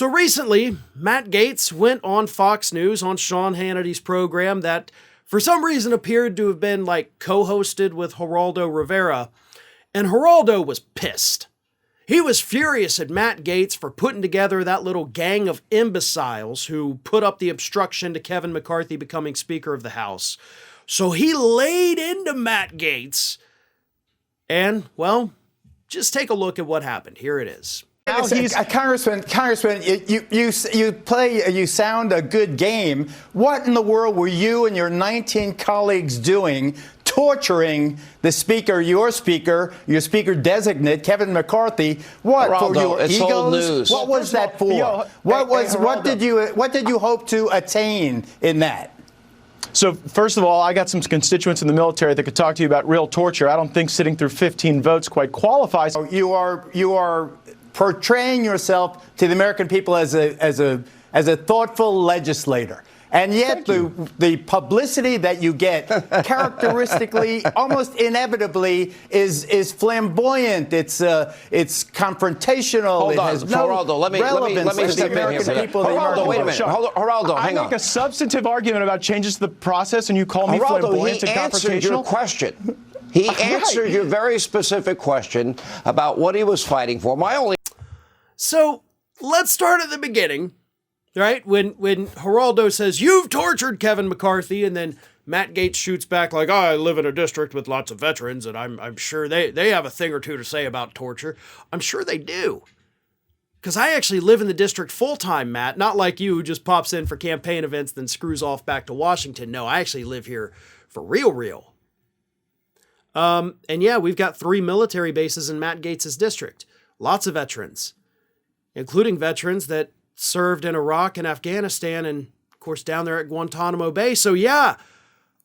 So recently, Matt Gaetz went on Fox News on Sean Hannity's program that for some reason appeared to have been like co-hosted with Geraldo Rivera, and Geraldo was pissed. He was furious at Matt Gaetz for putting together that little gang of imbeciles who put up the obstruction to Kevin McCarthy becoming Speaker of the House. So he laid into Matt Gaetz, and, well, just take a look at what happened. Here it is. Congressman, you sound a good game. What in the world were you and your 19 colleagues doing, torturing the speaker, your speaker designate, Kevin McCarthy? What, Geraldo, for your it's egos? old news. What was that for? What did you hope to attain in that? So, first of all, I got some constituents in the military that could talk to you about real torture. I don't think sitting through 15 votes quite qualifies. You are portraying yourself to the American people as a thoughtful legislator. And yet the publicity that you get characteristically, almost inevitably, is flamboyant. It's confrontational. Hold it on, has no Geraldo, let me step in here for that. Geraldo, wait a minute. Geraldo, hang on. I make a substantive argument about changes to the process, and you call me flamboyant and confrontational? He answered your question. He answered your very specific question about what he was fighting for. So let's start at the beginning. Right? When Geraldo says, "You've tortured Kevin McCarthy," and then Matt Gaetz shoots back like, "Oh, I live in a district with lots of veterans, and I'm sure they have a thing or two to say about torture." I'm sure they do. Because I actually live in the district full-time, Matt, not like you who just pops in for campaign events then screws off back to Washington. No, I actually live here for real. And yeah, we've got 3 military bases in Matt Gaetz's district. Lots of veterans, including veterans that served in Iraq and Afghanistan and, of course, down there at Guantanamo Bay. So, yeah,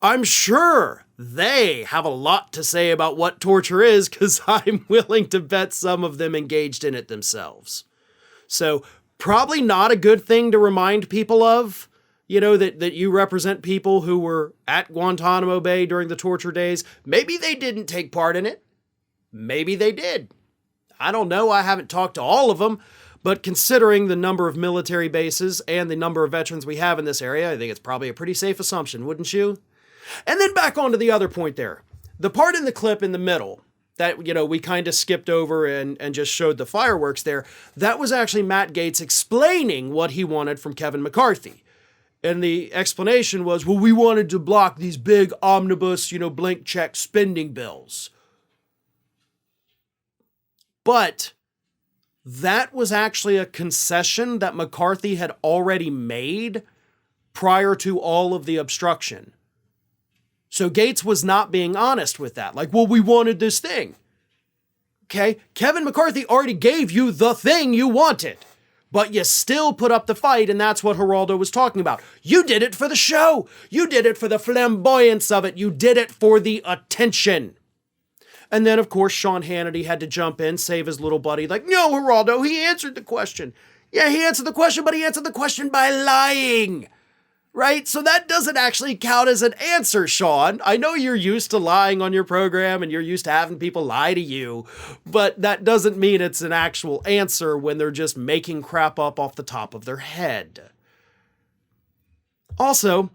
I'm sure they have a lot to say about what torture is because I'm willing to bet some of them engaged in it themselves. So, probably not a good thing to remind people of, you know, that you represent people who were at Guantanamo Bay during the torture days. Maybe they didn't take part in it. Maybe they did. I don't know. I haven't talked to all of them. But considering the number of military bases and the number of veterans we have in this area, I think it's probably a pretty safe assumption, wouldn't you? And then back on to the other point there. The part in the clip in the middle that, you know, we kind of skipped over and just showed the fireworks there, that was actually Matt Gaetz explaining what he wanted from Kevin McCarthy. And the explanation was, well, we wanted to block these big omnibus, you know, blank check spending bills. But that was actually a concession that McCarthy had already made prior to all of the obstruction. So Gaetz was not being honest with that. Like, well, we wanted this thing. Okay, Kevin McCarthy already gave you the thing you wanted, but you still put up the fight, and that's what Geraldo was talking about. You did it for the show. You did it for the flamboyance of it. You did it for the attention. And then, of course, Sean Hannity had to jump in, save his little buddy. Like, no, Geraldo, he answered the question. Yeah, he answered the question, but he answered the question by lying. Right? So that doesn't actually count as an answer, Sean. I know you're used to lying on your program and you're used to having people lie to you, but that doesn't mean it's an actual answer when they're just making crap up off the top of their head. Also,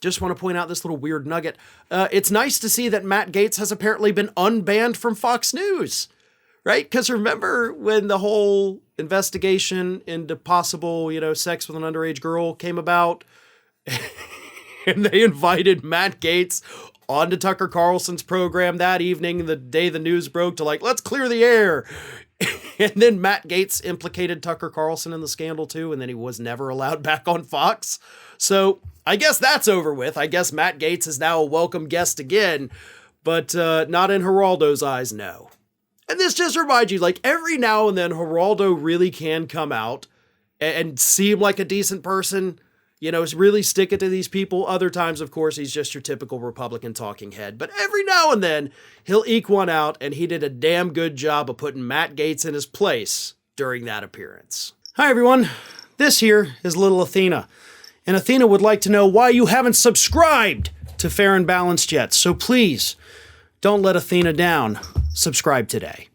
just want to point out this little weird nugget. It's nice to see that Matt Gaetz has apparently been unbanned from Fox News, right? Because remember when the whole investigation into possible, you know, sex with an underage girl came about, and they invited Matt Gaetz onto Tucker Carlson's program that evening, the day the news broke, to like, let's clear the air. And then Matt Gaetz implicated Tucker Carlson in the scandal too, and then he was never allowed back on Fox. So I guess that's over with. I guess Matt Gaetz is now a welcome guest again, but not in Geraldo's eyes, no. And this just reminds you, like, every now and then Geraldo really can come out and seem like a decent person, you know, really stick it to these people. Other times, of course, he's just your typical Republican talking head. But every now and then, he'll eke one out, and he did a damn good job of putting Matt Gaetz in his place during that appearance. Hi, everyone. This here is little Athena. And Athena would like to know why you haven't subscribed to Fair and Balanced yet. So please, don't let Athena down. Subscribe today.